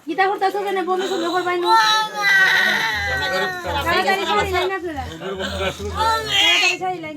গীতা করতেছো কেন বমি শুরু করবাই না তাড়াতাড়ি ছাড়ি লাইন আপনারা তাড়াতাড়ি ছাড়ি লাইন